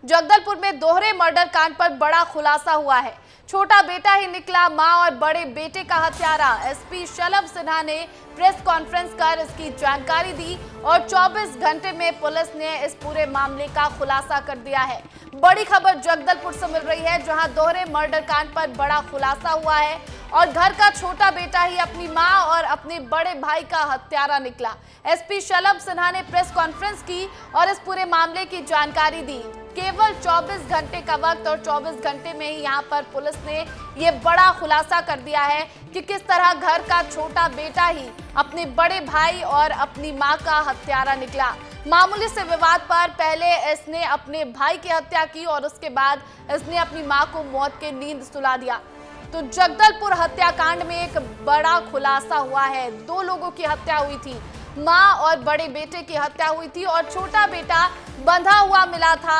जगदलपुर में दोहरे मर्डर कांड पर बड़ा खुलासा हुआ है। छोटा बेटा ही निकला मां और बड़े बेटे का हत्यारा। एसपी शलभ सिन्हा ने प्रेस कॉन्फ्रेंस कर इसकी जानकारी दी और 24 घंटे में पुलिस ने इस पूरे मामले का खुलासा कर दिया है। बड़ी खबर जगदलपुर से मिल रही है, जहां दोहरे मर्डर कांड पर बड़ा खुलासा हुआ है और घर का छोटा बेटा ही अपनी मां और अपने बड़े भाई का हत्यारा निकला। एसपी शलभ सिन्हा ने प्रेस कॉन्फ्रेंस की और इस पूरे मामले की जानकारी दी। केवल 24 घंटे का वक्त और 24 घंटे में ही यहां पर पुलिस ने ये बड़ा खुलासा कर दिया है कि किस तरह घर का छोटा बेटा ही अपने बड़े भाई और अपनी मां का हत्यारा निकला। मामूली से विवाद पर पहले इसने अपने भाई की हत्या की और उसके बाद इसने अपनी मां को मौत की नींद सुला दिया। तो जगदलपुर हत्याकांड में एक बड़ा खुलासा हुआ है। 2 लोगों की हत्या हुई थी, मां और बड़े बेटे की हत्या हुई थी और छोटा बेटा बंधा हुआ मिला था।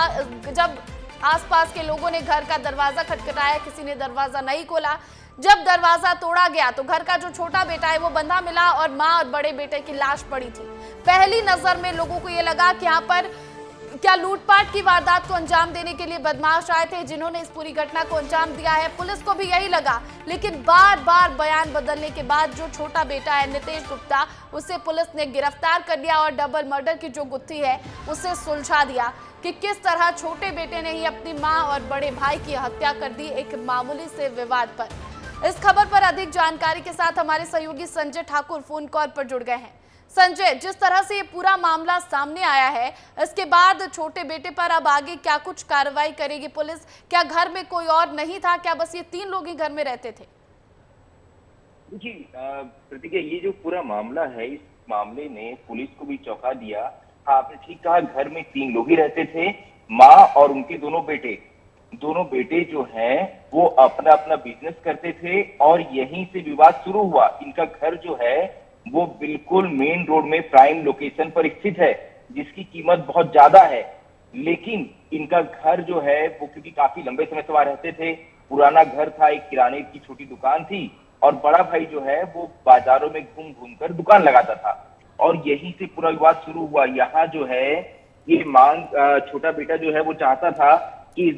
जब आसपास के लोगों ने घर का दरवाजा खटखटाया, किसी ने दरवाजा नहीं खोला। जब दरवाजा तोड़ा गया तो घर का जो छोटा बेटा है वो बंधा मिला और मां और बड़े बेटे की लाश पड़ी थी। पहली नजर में लोगों को ये लगा कि यहाँ पर क्या लूटपाट की वारदात को अंजाम देने के लिए बदमाश आए थे जिन्होंने इस पूरी घटना को अंजाम दिया है। पुलिस को भी यही लगा, लेकिन बार बार बयान बदलने के बाद जो छोटा बेटा है नितेश गुप्ता, उसे पुलिस ने गिरफ्तार कर लिया और डबल मर्डर की जो गुत्थी है उसे सुलझा दिया कि किस तरह छोटे बेटे ने ही अपनी मां और बड़े भाई की हत्या कर दी एक मामूली से विवाद पर। इस खबर पर अधिक जानकारी के साथ हमारे सहयोगी संजय ठाकुर फोन कॉल पर जुड़ गए हैं। संजय, जिस तरह से ये पूरा मामला सामने आया है, इसके बाद छोटे बेटे पर अब आगे क्या कुछ कार्रवाई करेगी पुलिस? क्या घर में कोई और नहीं था? क्या बस ये 3 लोग ही घर में रहते थे? जी प्रतिज्ञा, ये जो पूरा मामला है, इस मामले ने पुलिस को भी चौंका दिया। हाँ, आपने ठीक कहा, घर में 3 लोग ही रहते थे, माँ और उनके दोनों बेटे। दोनों बेटे जो हैं वो अपना अपना बिजनेस करते थे और यहीं से विवाद शुरू हुआ। इनका घर जो है वो बिल्कुल मेन रोड में प्राइम लोकेशन पर स्थित है, जिसकी कीमत बहुत ज्यादा है। लेकिन इनका घर जो है वो, क्योंकि काफी लंबे समय से वहां रहते थे, पुराना घर था, एक किराने की छोटी दुकान थी और बड़ा भाई जो है वो बाजारों में घूम घूम कर दुकान लगाता था और यहीं से पूरा विवाद शुरू हुआ। यहाँ जो है ये मांग, छोटा बेटा जो है वो चाहता था कि इस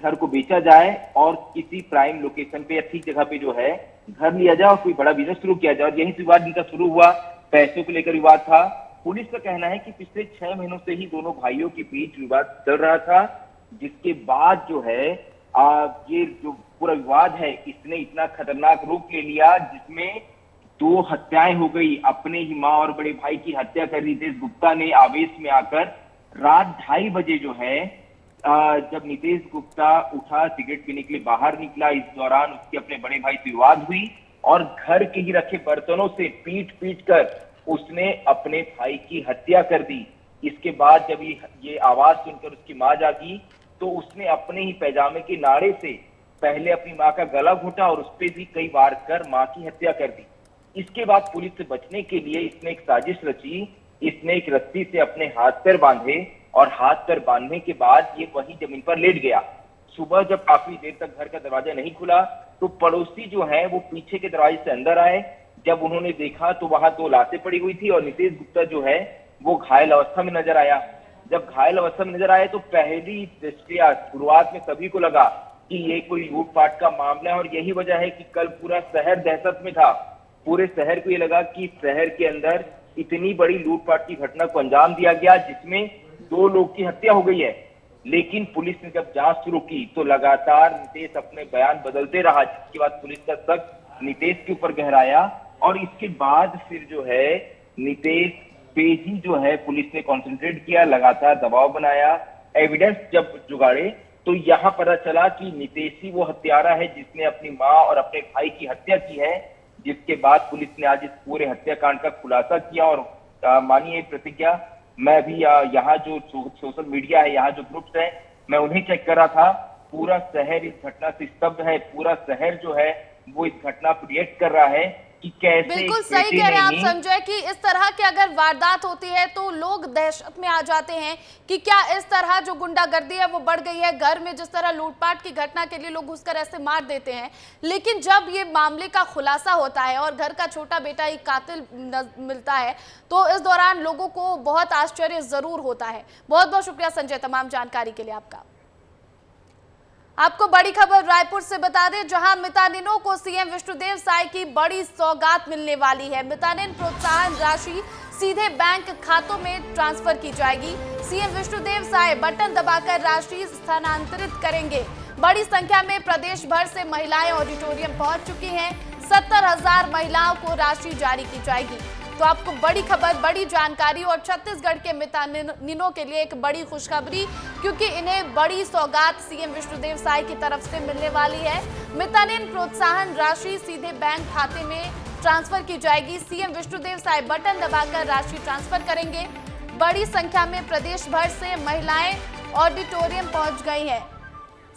घर को बेचा जाए और किसी प्राइम लोकेशन पे या ठीक जगह पे जो है घर लिया जाए और कोई बड़ा बिजनेस शुरू किया जाए। और यही से विवाद इनका शुरू हुआ, पैसों को लेकर विवाद था। पुलिस का कहना है कि पिछले 6 महीनों से ही दोनों भाइयों के बीच विवाद चल रहा था, जिसके बाद जो है ये जो पूरा विवाद है इसने इतना खतरनाक रूप ले लिया, जिसमें 2 हत्याएं हो गई। अपने ही माँ और बड़े भाई की हत्या कर नितेश गुप्ता ने आवेश में आकर रात 2:30 बजे जो है, जब नितेश गुप्ता उठा, सिगरेट पीने के लिए बाहर निकला, इस दौरान उसकी अपने बड़े भाई से विवाद हुई और घर के ही रखे बर्तनों से पीट पीट कर उसने अपने भाई की हत्या कर दी। इसके बाद जब ये आवाज सुनकर उसकी मां जागी तो उसने अपने ही पैजामे के नाड़े से पहले अपनी मां का गला घोटा और उस पर भी कई वार कर मां की हत्या कर दी। इसके बाद पुलिस से बचने के लिए इसने एक साजिश रची। इसने एक रस्सी से अपने हाथ पैर बांधे और हाथ पैर बांधने के बाद ये वहीं जमीन पर लेट गया। सुबह जब काफी देर तक घर का दरवाजा नहीं खुला तो पड़ोसी जो है वो पीछे के दरवाजे से अंदर आए। जब उन्होंने देखा तो वहां 2 लाशें पड़ी हुई थी और नितेश गुप्ता जो है वो घायल अवस्था में नजर आया। जब घायल अवस्था में नजर आया तो पहली दृष्टया शुरुआत में सभी को लगा कि ये कोई लूटपाट का मामला है और यही वजह है कि कल पूरा शहर दहशत में था। पूरे शहर को ये लगा कि शहर के अंदर इतनी बड़ी लूटपाट की घटना को अंजाम दिया गया, जिसमें 2 लोग की हत्या हो गई है। लेकिन पुलिस ने जब जांच शुरू की तो लगातार नितेश अपने बयान बदलते रहा, जिसके बाद पुलिस का शक नितेश के ऊपर गहराया और इसके बाद फिर जो है नितेश पे ही जो है पुलिस ने कंसंट्रेट किया, लगातार दबाव बनाया, एविडेंस जब जुगाड़े तो यहाँ पता चला कि नितेश ही वो हत्यारा है जिसने अपनी माँ और अपने भाई की हत्या की है। जिसके बाद पुलिस ने आज इस पूरे हत्याकांड का खुलासा किया और मानिए प्रतिज्ञा, मैं भी यहाँ जो सोशल मीडिया है, यहाँ जो ग्रुप्स है, मैं उन्हें चेक कर रहा था। पूरा शहर इस घटना से स्तब्ध है। पूरा शहर जो है वो इस घटना को रिएक्ट कर रहा है कि कैसे बिल्कुल एक सही बेटे कह रहे हैं आप ने संजय कि इस तरह की अगर वारदात होती है तो लोग दहशत में आ जाते हैं कि क्या इस तरह जो गुंडागर्दी है वो बढ़ गई है। घर में जिस तरह लूटपाट की घटना के लिए लोग घुसकर ऐसे मार देते हैं, लेकिन जब ये मामले का खुलासा होता है और घर का छोटा बेटा ही कातिल मिलता है तो इस दौरान लोगों को बहुत आश्चर्य जरूर होता है। बहुत बहुत शुक्रिया संजय तमाम जानकारी के लिए आपका। आपको बड़ी खबर रायपुर से बता दें, जहां मितानिनों को सीएम विष्णुदेव साय की बड़ी सौगात मिलने वाली है। मितानिन प्रोत्साहन राशि सीधे बैंक खातों में ट्रांसफर की जाएगी। सीएम विष्णुदेव साय बटन दबाकर राशि स्थानांतरित करेंगे। बड़ी संख्या में प्रदेश भर से महिलाएं ऑडिटोरियम पहुंच चुकी हैं। 70,000 महिलाओं को राशि जारी की जाएगी। तो आपको बड़ी खबर, बड़ी जानकारी और छत्तीसगढ़ के मितानिनों के लिए एक बड़ी खुशखबरी, क्योंकि इन्हें बड़ी सौगात सीएम विष्णुदेव साय की तरफ से मिलने वाली है। मितानिन प्रोत्साहन राशि सीधे बैंक खाते में ट्रांसफर की जाएगी। सीएम विष्णुदेव साय बटन दबाकर राशि ट्रांसफर करेंगे। बड़ी संख्या में प्रदेश भर से महिलाएं ऑडिटोरियम पहुंच गई हैं।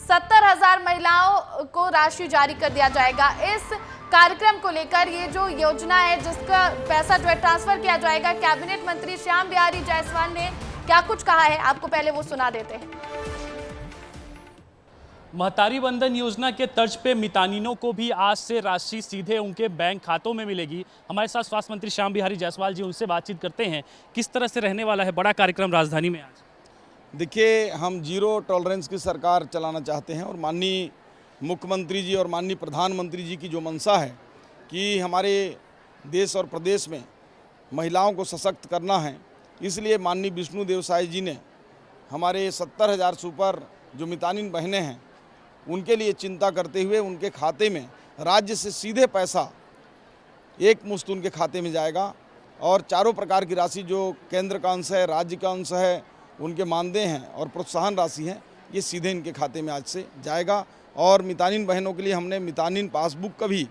70,000 महिलाओं को राशि जारी कर दिया जाएगा। इस कार्यक्रम को लेकर ये जो योजना है जिसका पैसा जो है ट्रांसफर किया जाएगा, कैबिनेट मंत्री श्याम बिहारी जायसवाल ने क्या कुछ कहा है आपको पहले वो सुना देते हैं। महतारी वंदन योजना के तर्ज पे मितानिनों को भी आज से राशि सीधे उनके बैंक खातों में मिलेगी। हमारे साथ स्वास्थ्य मंत्री श्याम बिहारी जायसवाल जी, उनसे बातचीत करते हैं किस तरह से रहने वाला है बड़ा कार्यक्रम राजधानी में आज। देखिए, हम जीरो टॉलरेंस की सरकार चलाना चाहते हैं और माननीय मुख्यमंत्री जी और माननीय प्रधानमंत्री जी की जो मंशा है कि हमारे देश और प्रदेश में महिलाओं को सशक्त करना है, इसलिए माननीय विष्णुदेव साय जी ने हमारे 70,000 से ऊपर जो मितानिन बहनें हैं उनके लिए चिंता करते हुए उनके खाते में राज्य से सीधे पैसा एक मुश्त उनके खाते में जाएगा और चारों प्रकार की राशि जो केंद्र का अंश है, राज्य का अंश है, उनके मानदेय हैं और प्रोत्साहन राशि है, ये सीधे इनके खाते में आज से जाएगा। और मितानिन बहनों के लिए हमने मितानिन पासबुक का भी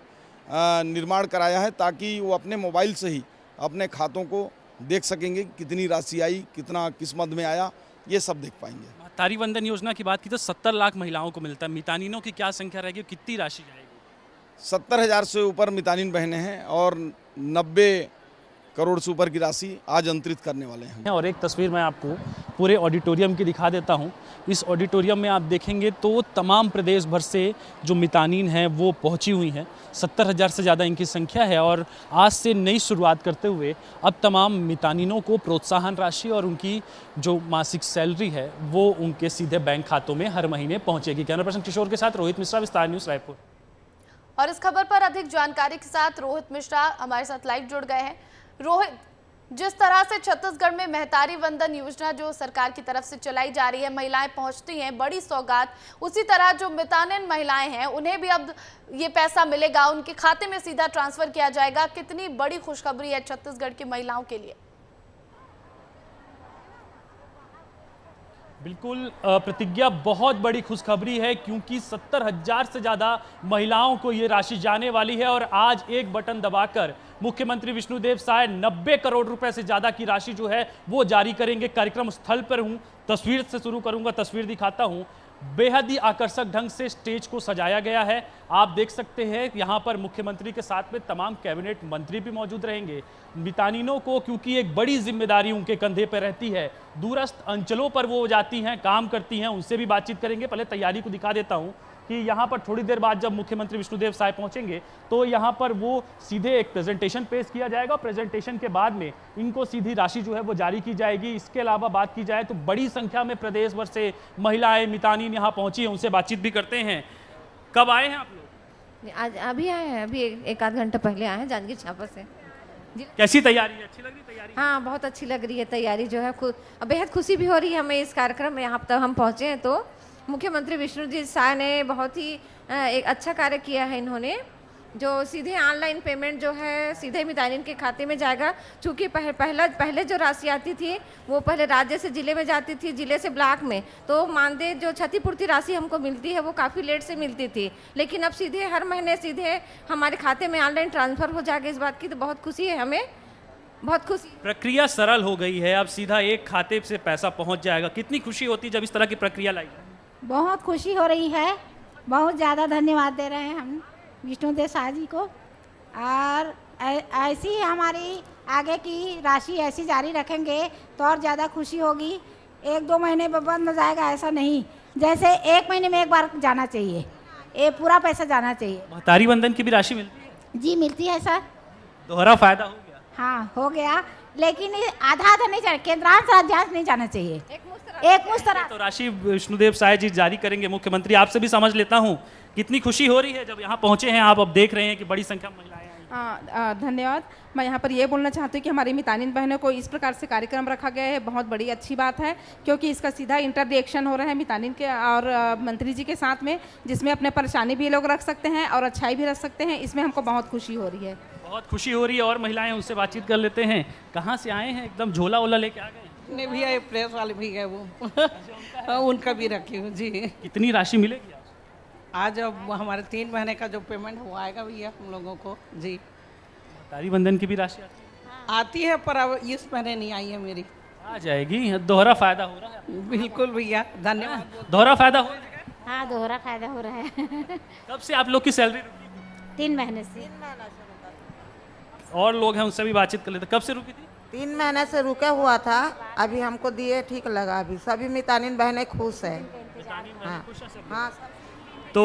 निर्माण कराया है ताकि वो अपने मोबाइल से ही अपने खातों को देख सकेंगे कितनी राशि आई, कितना किस मद में आया, ये सब देख पाएंगे। महतारी वंदन योजना की बात की तो 70 लाख महिलाओं को मिलता है। मितानिनों की क्या संख्या रहेगी, कितनी राशि जाएगी? 70,000 से ऊपर मितानिन बहनें हैं और 90 करोड़ से ऊपर की राशि आज अंतरित करने वाले हैं। और एक तस्वीर मैं आपको पूरे ऑडिटोरियम की दिखा देता हूं। इस ऑडिटोरियम में आप देखेंगे तो तमाम प्रदेश भर से जो मितानिन हैं वो पहुंची हुई हैं। 70,000 से ज़्यादा इनकी संख्या है और आज से नई शुरुआत करते हुए अब तमाम मितानिनों को प्रोत्साहन राशि और उनकी जो मासिक सैलरी है वो उनके सीधे बैंक खातों में हर महीने पहुँचेगी। कैमरा पर्सन किशोर के साथ रोहित मिश्रा, विस्तार न्यूज़, रायपुर। और इस खबर पर अधिक जानकारी के साथ रोहित मिश्रा हमारे साथ लाइव जुड़ गए हैं। रोहित, जिस तरह से छत्तीसगढ़ में महतारी वंदन योजना जो सरकार की तरफ से चलाई जा रही है, महिलाएं पहुंचती हैं, बड़ी सौगात, उसी तरह जो मितानिन महिलाएं हैं उन्हें भी अब ये पैसा मिलेगा, उनके खाते में सीधा ट्रांसफर किया जाएगा। कितनी बड़ी खुशखबरी है छत्तीसगढ़ की महिलाओं के लिए। बिल्कुल प्रतिज्ञा, बहुत बड़ी खुशखबरी है क्योंकि 70,000 से ज़्यादा महिलाओं को ये राशि जाने वाली है और आज एक बटन दबाकर मुख्यमंत्री विष्णुदेव साय 90 करोड़ रुपए से ज़्यादा की राशि जो है वो जारी करेंगे। कार्यक्रम स्थल पर हूँ, तस्वीर से शुरू करूँगा, तस्वीर दिखाता हूँ। बेहद ही आकर्षक ढंग से स्टेज को सजाया गया है। आप देख सकते हैं यहाँ पर मुख्यमंत्री के साथ में तमाम कैबिनेट मंत्री भी मौजूद रहेंगे। मितानिनों को क्योंकि एक बड़ी जिम्मेदारी उनके कंधे पर रहती है, दूरस्थ अंचलों पर वो जाती हैं, काम करती हैं, उनसे भी बातचीत करेंगे। पहले तैयारी को दिखा देता हूँ कि यहाँ पर थोड़ी देर बाद जब मुख्यमंत्री विष्णुदेव साय पहुँचेंगे तो यहाँ पर वो सीधे एक प्रेजेंटेशन पेश किया जाएगा। प्रेजेंटेशन के बाद में इनको सीधी राशि जो है वो जारी की जाएगी। इसके अलावा बात की जाए तो बड़ी संख्या में प्रदेश भर से महिलाएं मितानिन यहाँ पहुँची हैं, उनसे बातचीत भी करते हैं। कब आए हैं आप लोग? आज अभी आए हैं, अभी एक आध घंटा पहले आए हैं जांजगीर चांपा से। कैसी तैयारी है? अच्छी लग रही तैयारी? हाँ, बहुत अच्छी लग रही है तैयारी जो है। बेहद खुशी भी हो रही है हमें इस कार्यक्रम में यहाँ तक हम पहुँचे हैं। तो मुख्यमंत्री विष्णुदेव साय ने बहुत ही एक अच्छा कार्य किया है। इन्होंने जो सीधे ऑनलाइन पेमेंट जो है सीधे मितानिन के खाते में जाएगा। चूँकि पहले जो राशि आती थी वो पहले राज्य से जिले में जाती थी, जिले से ब्लॉक में, तो मानदेय जो क्षतिपूर्ति राशि हमको मिलती है वो काफ़ी लेट से मिलती थी, लेकिन अब सीधे हर महीने सीधे हमारे खाते में ऑनलाइन ट्रांसफ़र हो जाएगा। इस बात की तो बहुत खुशी है हमें, बहुत खुशी। प्रक्रिया सरल हो गई है, अब सीधा एक खाते से पैसा पहुंच जाएगा। कितनी खुशी होती है जब इस तरह की प्रक्रिया लाई? बहुत खुशी हो रही है, बहुत ज़्यादा धन्यवाद दे रहे हैं हम विष्णुदेव साय जी को। और ऐसी ही हमारी आगे की राशि ऐसी जारी रखेंगे तो और ज़्यादा खुशी होगी। 1-2 महीने में बंद हो जाएगा ऐसा नहीं, जैसे 1 महीने में एक बार जाना चाहिए, ये पूरा पैसा जाना चाहिए। महतारी वंदन की भी राशि मिलती है, जी मिलती है सर। दोहरा फायदा हो गया। हाँ हो गया, लेकिन ये आधा आधा नहीं जाना, केंद्रांश राज्यांश नहीं जाना चाहिए, एक मुश्त राशि। तो राशि विष्णुदेव साय जी जारी करेंगे। मुख्यमंत्री आपसे भी समझ लेता हूँ, कितनी खुशी हो रही है जब यहाँ पहुंचे हैं आप, अब देख रहे हैं कि बड़ी संख्या में महिलाएं आई। धन्यवाद। मैं यहाँ पर ये बोलना चाहती हूँ कि हमारी मितानिन बहनों को इस प्रकार से कार्यक्रम रखा गया है, बहुत बड़ी अच्छी बात है, क्योंकि इसका सीधा इंटररिएक्शन हो रहा है मितानिन के और मंत्री जी के साथ में, जिसमें अपने परेशानी भी लोग रख सकते हैं और अच्छाई भी रख सकते हैं। इसमें हमको बहुत खुशी हो रही है। बहुत खुशी हो रही है। और महिलाएं उनसे बातचीत कर लेते हैं। कहाँ से आए हैं? एकदम झोला वोला लेके आ गए? नहीं भैया, ये प्रेस वाले भी है वो उनका भी रखी हूँ जी। कितनी राशि मिलेगी आज अब हमारे 3 महीने का जो पेमेंट हुआ आएगा भैया हम लोगों को जी। महतारी वंदन की भी राशि आती है पर अब इस महीने नहीं आई है मेरी। आ जाएगी। दोहरा फायदा हो रहा है। बिल्कुल भैया, धन्यवाद। दोहरा फायदा हो रहा है। हाँ दोहरा फायदा हो रहा है। कब से आप लोग की सैलरी रुकी थी? 3 महीने से। और लोग हैं, उनसे भी बातचीत कर लेते। कब से रुकी थी? 3 महीने से रुका हुआ था, अभी हमको दिए, ठीक लगा। अभी सभी मितानिन बहनें खुश है। हाँ तो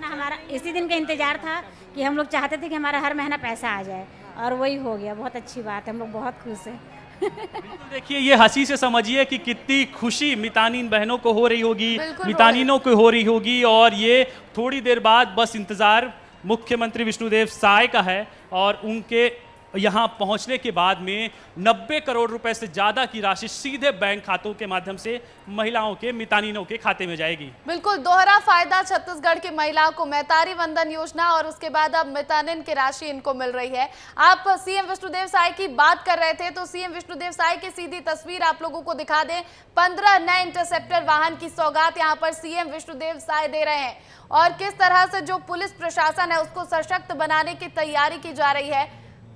हमारा इसी दिन का इंतजार था कि हम लोग चाहते थे कि हमारा हर महीना पैसा आ जाए, और वही हो गया। बहुत अच्छी बात है, हम लोग बहुत खुश हैं। बिल्कुल देखिए, ये हंसी से समझिए कि कितनी खुशी मितानिन बहनों को हो रही होगी, बिल्कुल मितानिनों को हो रही होगी। और ये थोड़ी देर बाद बस इंतजार मुख्यमंत्री विष्णुदेव साय का है, और उनके यहाँ पहुँचने के बाद में 90 करोड़ रुपए से ज़्यादा की राशि सीधे बैंक खातों के माध्यम से महिलाओं के, मितानिनों के खाते में जाएगी। बिल्कुल दोहरा फायदा छत्तीसगढ़ की महिलाओं को, महतारी वंदन योजना और उसके बाद अब मितानिन की राशि इनको मिल रही है। आप सीएम विष्णुदेव साय की बात कर रहे थे, तो सीएम विष्णुदेव साय की सीधी तस्वीर आप लोगों को दिखा दें। 15 नए इंटरसेप्टर वाहन की सौगात यहाँ पर सीएम विष्णुदेव साय दे रहे हैं, और किस तरह से जो पुलिस प्रशासन है उसको सशक्त बनाने की तैयारी की जा रही है।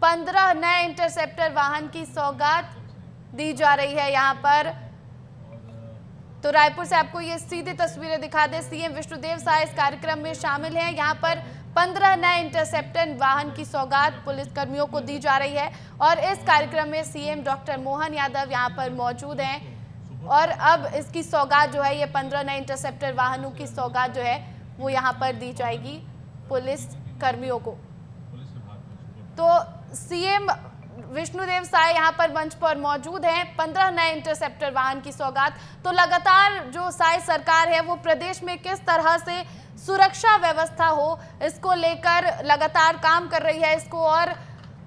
15 नए इंटरसेप्टर वाहन की सौगात दी जा रही है यहाँ पर। तो रायपुर से आपको ये सीधी तस्वीरें दिखा दे। सीएम विष्णुदेव साय इस कार्यक्रम में शामिल हैं। यहाँ पर 15 नए इंटरसेप्टर वाहन की सौगात पुलिस कर्मियों को दी जा रही है, और इस कार्यक्रम में सीएम डॉक्टर मोहन यादव यहाँ पर मौजूद हैं। और अब इसकी सौगात जो है, ये 15 नए इंटरसेप्टर वाहनों की सौगात जो है वो यहाँ पर दी जाएगी पुलिस कर्मियों को। तो सीएम विष्णुदेव साय यहाँ पर मंच पर मौजूद हैं। 15 नए इंटरसेप्टर वाहन की सौगात। तो लगातार जो साय सरकार है वो प्रदेश में किस तरह से सुरक्षा व्यवस्था हो, इसको लेकर लगातार काम कर रही है। इसको और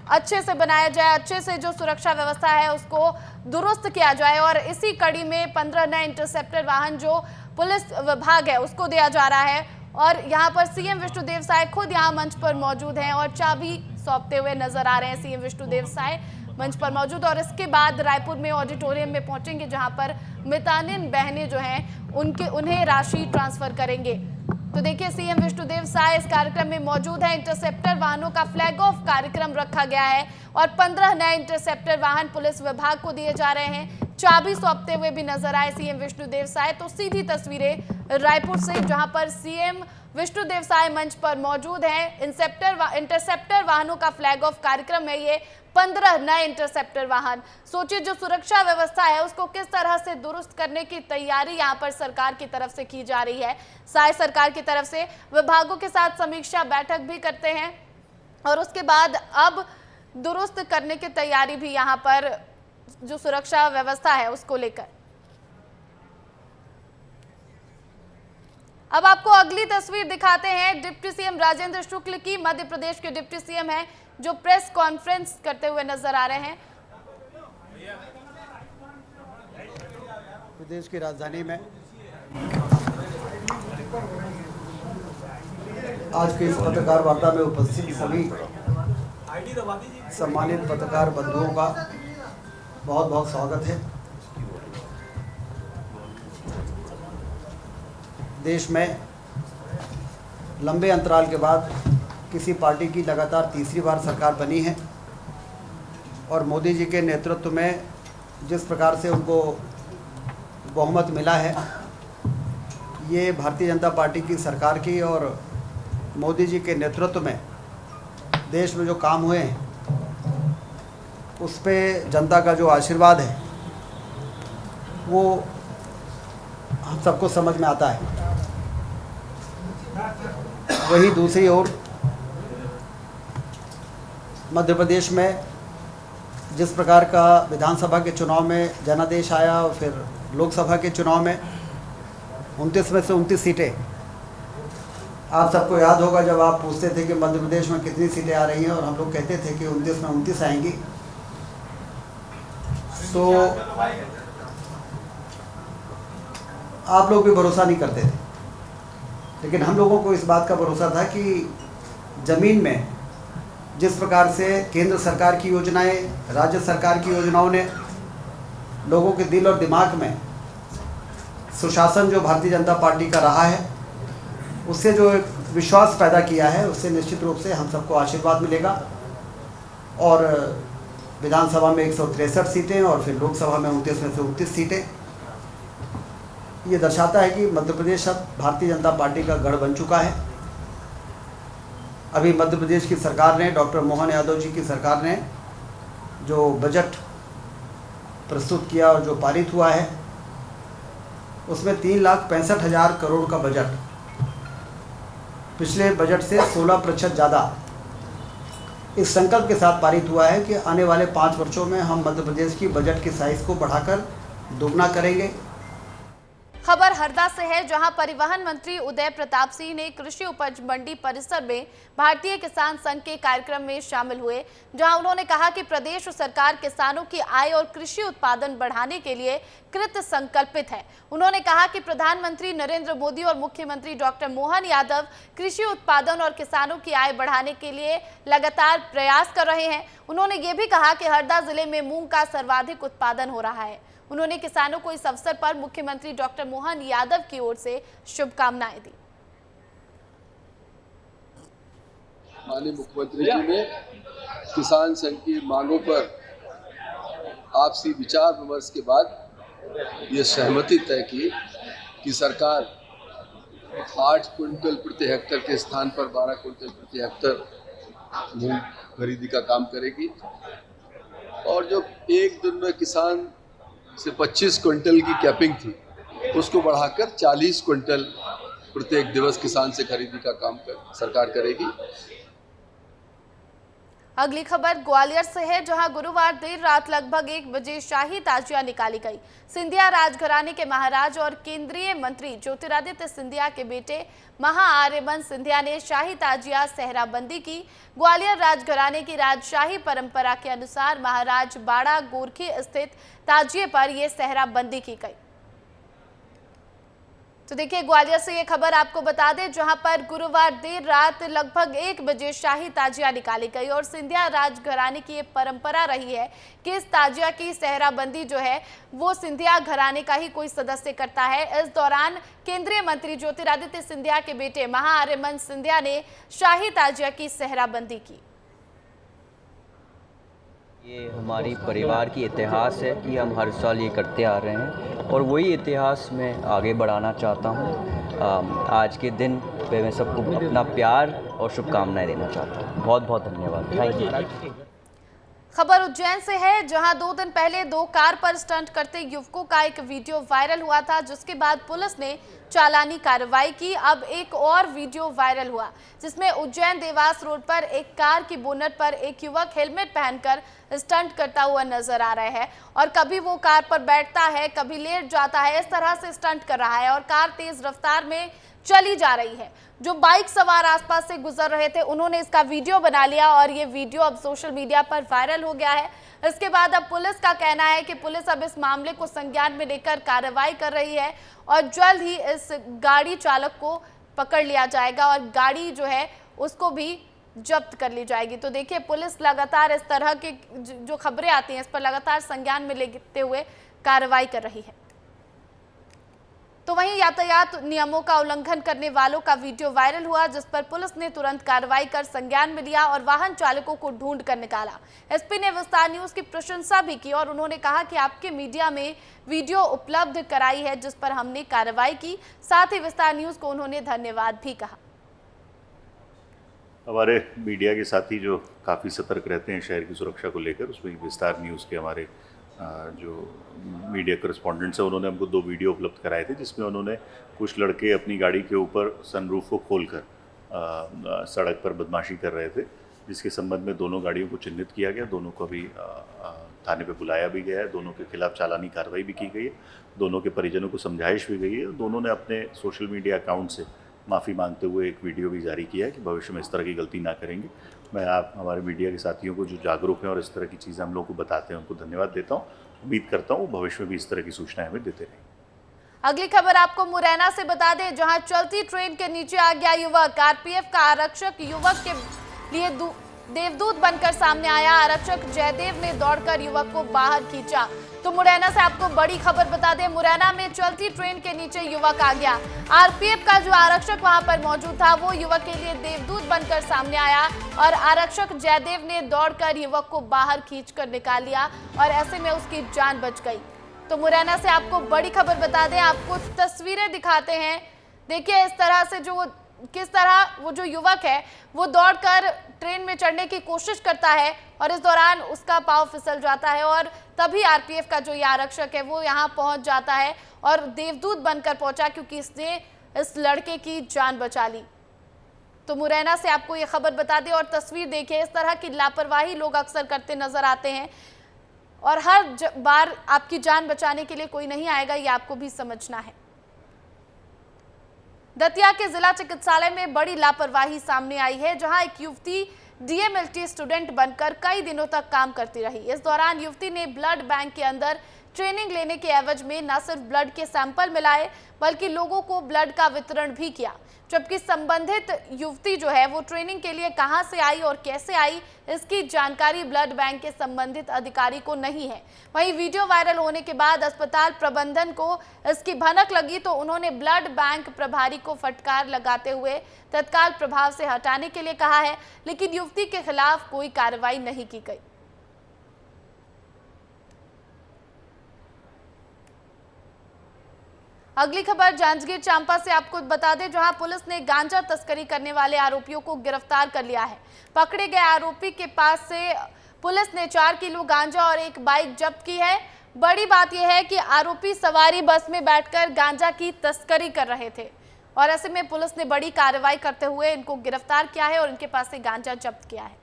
अच्छे से बनाया जाए, अच्छे से जो सुरक्षा व्यवस्था है उसको दुरुस्त किया जाए, और इसी कड़ी में 15 नए इंटरसेप्टर वाहन जो पुलिस विभाग है उसको दिया जा रहा है। और यहाँ पर सीएम विष्णुदेव साय खुद यहाँ मंच पर मौजूद हैं और चाबी सौंपते हुए नजर आ रहे हैं। सीएम विष्णुदेव साय मंच पर मौजूद, और इसके बाद रायपुर में ऑडिटोरियम में पहुंचेंगे जहां पर मितानिन बहनें जो हैं उन्हें राशि ट्रांसफर करेंगे। तो देखिए, सीएम विष्णुदेव साय इस कार्यक्रम में मौजूद है। इंटरसेप्टर वाहनों का फ्लैग ऑफ कार्यक्रम रखा गया है, और 15 नए इंटरसेप्टर वाहन पुलिस विभाग को दिए जा रहे हैं। चाबी सौंपते हुए भी नजर आए सीएम विष्णुदेव साय। तो सीधी तस्वीरें रायपुर से, जहां पर सीएम विष्णुदेव साय मंच पर मौजूद हैं। इंटरसेप्टर वाहनों का फ्लैग ऑफ कार्यक्रम है ये। 15 नए इंटरसेप्टर वाहन। सोचिए, जो सुरक्षा व्यवस्था है उसको किस तरह से दुरुस्त करने की तैयारी यहाँ पर सरकार की तरफ से की जा रही है। साय सरकार की तरफ से विभागों के साथ समीक्षा बैठक भी करते हैं, और उसके बाद अब दुरुस्त करने की तैयारी भी यहाँ पर जो सुरक्षा व्यवस्था है उसको लेकर। अब आपको अगली तस्वीर दिखाते हैं डिप्टी सीएम राजेंद्र शुक्ल की। मध्य प्रदेश के डिप्टी सीएम हैं जो प्रेस कॉन्फ्रेंस करते हुए नजर आ रहे हैं। प्रदेश की राजधानी में आज की इस पत्रकार वार्ता में उपस्थित सभी सम्मानित पत्रकार बंधुओं का बहुत बहुत स्वागत है। देश में लंबे अंतराल के बाद किसी पार्टी की लगातार तीसरी बार सरकार बनी है, और मोदी जी के नेतृत्व में जिस प्रकार से उनको बहुमत मिला है, ये भारतीय जनता पार्टी की सरकार की और मोदी जी के नेतृत्व में देश में जो काम हुए हैं उस पे जनता का जो आशीर्वाद है वो हम सबको समझ में आता है। वहीं दूसरी ओर मध्य प्रदेश में जिस प्रकार का विधानसभा के चुनाव में जनादेश आया और फिर लोकसभा के चुनाव में 29 में से 29 सीटें, आप सबको याद होगा जब आप पूछते थे कि मध्य प्रदेश में कितनी सीटें आ रही हैं और हम लोग कहते थे कि 29 में 29 आएंगी, तो आप लोग भी भरोसा नहीं करते थे। लेकिन हम लोगों को इस बात का भरोसा था कि ज़मीन में जिस प्रकार से केंद्र सरकार की योजनाएं, राज्य सरकार की योजनाओं ने लोगों के दिल और दिमाग में सुशासन जो भारतीय जनता पार्टी का रहा है उससे जो एक विश्वास पैदा किया है, उससे निश्चित रूप से हम सबको आशीर्वाद मिलेगा। और विधानसभा में 163 सीटें और फिर लोकसभा में 29 में से 29 सीटें, ये दर्शाता है कि मध्य प्रदेश अब भारतीय जनता पार्टी का गढ़ बन चुका है। अभी मध्य प्रदेश की सरकार ने, डॉक्टर मोहन यादव जी की सरकार ने जो बजट प्रस्तुत किया और जो पारित हुआ है उसमें 3,65,000 करोड़ का बजट पिछले बजट से 16% ज़्यादा इस संकल्प के साथ पारित हुआ है कि आने वाले 5 वर्षों में हम मध्य प्रदेश की बजट की साइज को बढ़ाकर दोगुना करेंगे। खबर हरदा से है, जहां परिवहन मंत्री उदय प्रताप सिंह ने कृषि उपज मंडी परिसर में भारतीय किसान संघ के कार्यक्रम में शामिल हुए, जहां उन्होंने कहा कि प्रदेश सरकार किसानों की आय और कृषि उत्पादन बढ़ाने के लिए कृत संकल्पित है। उन्होंने कहा कि प्रधानमंत्री नरेंद्र मोदी और मुख्यमंत्री डॉक्टर मोहन यादव कृषि उत्पादन और किसानों की आय बढ़ाने के लिए लगातार प्रयास कर रहे हैं। उन्होंने ये भी कहा कि हरदा जिले में मूंग का सर्वाधिक उत्पादन हो रहा है। उन्होंने किसानों को इस अवसर पर मुख्यमंत्री डॉक्टर मोहन यादव की ओर से शुभकामनाएं दी। माननीय मुख्यमंत्री जी ने किसान संघ की मांगों पर आपसी विचार विमर्श के बाद ये सहमति तय की कि सरकार 8 क्विंटल प्रति हेक्टेयर के स्थान पर 12 क्विंटल प्रति हेक्टेयर मूंग खरीदी का काम करेगी। और जो एक दिन में किसान से 25 क्विंटल की कैपिंग थी उसको बढ़ाकर 40 क्विंटल प्रत्येक दिवस किसान से खरीदी का काम सरकार करेगी। अगली खबर ग्वालियर से है, जहां गुरुवार देर रात लगभग 1 बजे शाही ताजिया निकाली गई। सिंधिया राजघराने के महाराज और केंद्रीय मंत्री ज्योतिरादित्य सिंधिया के बेटे महाआर्यमन सिंधिया ने शाही ताजिया सेहराबंदी की। ग्वालियर राजघराने की राजशाही परंपरा के अनुसार महाराज बाड़ा गोरखी स्थित ताजिए पर यह सेहराबंदी की गई। तो देखिए, ग्वालियर से ये खबर आपको बता दें, जहां पर गुरुवार देर रात लगभग 1 बजे शाही ताजिया निकाली गई और सिंधिया राजघराने की ये परंपरा रही है कि इस ताजिया की सेहराबंदी जो है वो सिंधिया घराने का ही कोई सदस्य करता है। इस दौरान केंद्रीय मंत्री ज्योतिरादित्य सिंधिया के बेटे महाआर्यमन सिंधिया ने शाही ताजिया की सेहराबंदी की। ये हमारी परिवार की इतिहास है कि हम हर साल ये करते आ रहे हैं और वही इतिहास में आगे बढ़ाना चाहता हूँ। आज के दिन पे मैं सबको अपना प्यार और शुभकामनाएं देना चाहता हूँ। बहुत बहुत धन्यवाद। Thank you. खबर उज्जैन से है, जहां 2 दिन पहले 2 कार पर स्टंट करते युवकों का एक वीडियो वायरल हुआ था, जिसके बाद पुलिस ने चालानी कार्रवाई की। अब एक और वीडियो वायरल हुआ जिसमें उज्जैन देवास रोड पर एक कार की बोनट पर एक युवक हेलमेट पहनकर स्टंट करता हुआ नजर आ रहा है और कभी वो कार पर बैठता है, कभी लेट जाता है, इस तरह से स्टंट कर रहा है और कार तेज रफ्तार में चली जा रही है। जो बाइक सवार आसपास से गुजर रहे थे उन्होंने इसका वीडियो बना लिया और ये वीडियो अब सोशल मीडिया पर वायरल हो गया है। इसके बाद अब पुलिस का कहना है कि पुलिस अब इस मामले को संज्ञान में लेकर कार्रवाई कर रही है और जल्द ही इस गाड़ी चालक को पकड़ लिया जाएगा और गाड़ी जो है उसको भी जब्त कर ली जाएगी। तो देखिए, पुलिस लगातार इस तरह की जो खबरें आती हैं इस पर लगातार संज्ञान में लेते हुए कार्रवाई कर रही है। तो वहीं यातायात नियमों का उल्लंघन करने वालों का वीडियो वायरल हुआ, जिस पर पुलिस ने तुरंत कार्रवाई कर संज्ञान में लिया और वाहन चालकों को ढूंढ कर निकाला। एसपी ने विस्तार न्यूज की प्रशंसा भी की और उन्होंने कहा कि आपके मीडिया में वीडियो उपलब्ध कराई है जिस पर हमने कार्रवाई की। साथ ही विस्तार न्यूज को उन्होंने धन्यवाद भी कहा। हमारे मीडिया के साथी जो काफ़ी सतर्क रहते हैं शहर की सुरक्षा को लेकर, उसमें विस्तार न्यूज़ के हमारे जो मीडिया करस्पॉन्डेंट्स हैं उन्होंने हमको 2 वीडियो उपलब्ध कराए थे, जिसमें उन्होंने कुछ लड़के अपनी गाड़ी के ऊपर सनरूफ को खोलकर सड़क पर बदमाशी कर रहे थे, जिसके संबंध में दोनों गाड़ियों को चिन्हित किया गया। दोनों को अभी थाने पे बुलाया भी गया है, दोनों के खिलाफ चालानी कार्रवाई भी की गई है, दोनों के परिजनों को समझाइश भी गई है। दोनों ने अपने सोशल मीडिया अकाउंट से माफ़ी मांगते हुए एक वीडियो भी जारी किया है कि भविष्य में इस तरह की गलती ना करेंगे। मैं हमारे मीडिया के साथियों को जो जागरूक हैं और इस तरह की चीज़ें हम लोगों को बताते हैं उनको धन्यवाद देता हूँ। उम्मीद करता हूँ भविष्य में भी इस तरह की सूचनाएं हमें देते रहेंगे। अगली खबर आपको मुरैना से बता दें, जहां चलती ट्रेन के नीचे आ गया युवक। आरपीएफ का आरक्षक युवक के लिए देवदूत बनकर सामने आया। आरक्षक जयदेव ने दौड़कर युवक को बाहर खींचा। तो मुरैना से आपको बड़ी खबर बता दें, मुरैना में चलती ट्रेन के नीचे युवक आ गया। आरपीएफ का जो आरक्षक वहां पर मौजूद था वो युवक के लिए देवदूत बनकर सामने आया और आरक्षक जयदेव ने दौड़कर युवक को बाहर खींचकर निकाल लिया और ऐसे में उसकी जान बच गई। तो मुरैना से आपको बड़ी खबर बता दें, आपको तस्वीरें दिखाते हैं। देखिए इस तरह से किस तरह वो जो युवक है वो दौड़कर ट्रेन में चढ़ने की कोशिश करता है और इस दौरान उसका पांव फिसल जाता है और तभी आरपीएफ का जो ये आरक्षक है वो यहाँ पहुंच जाता है और देवदूत बनकर पहुंचा, क्योंकि इसने इस लड़के की जान बचा ली। तो मुरैना से आपको ये खबर बता दें और तस्वीर देखिए, इस तरह की लापरवाही लोग अक्सर करते नजर आते हैं और हर बार आपकी जान बचाने के लिए कोई नहीं आएगा, ये आपको भी समझना है। दतिया के जिला चिकित्सालय में बड़ी लापरवाही सामने आई है, जहां एक युवती डीएमएलटी स्टूडेंट बनकर कई दिनों तक काम करती रही। इस दौरान युवती ने ब्लड बैंक के अंदर ट्रेनिंग लेने के एवज में न सिर्फ ब्लड के सैंपल मिलाए बल्कि लोगों को ब्लड का वितरण भी किया, जबकि संबंधित युवती जो है वो ट्रेनिंग के लिए कहां से आई और कैसे आई इसकी जानकारी ब्लड बैंक के संबंधित अधिकारी को नहीं है। वहीं वीडियो वायरल होने के बाद अस्पताल प्रबंधन को इसकी भनक लगी तो उन्होंने ब्लड बैंक प्रभारी को फटकार लगाते हुए तत्काल प्रभाव से हटाने के लिए कहा है, लेकिन युवती के खिलाफ कोई कार्रवाई नहीं की गई। अगली खबर जांजगीर चांपा से आपको बता दें, जहां पुलिस ने गांजा तस्करी करने वाले आरोपियों को गिरफ्तार कर लिया है। पकड़े गए आरोपी के पास से पुलिस ने 4 किलो गांजा और एक बाइक जब्त की है। बड़ी बात यह है कि आरोपी सवारी बस में बैठकर गांजा की तस्करी कर रहे थे और ऐसे में पुलिस ने बड़ी कार्रवाई करते हुए इनको गिरफ्तार किया है और इनके पास से गांजा जब्त किया है।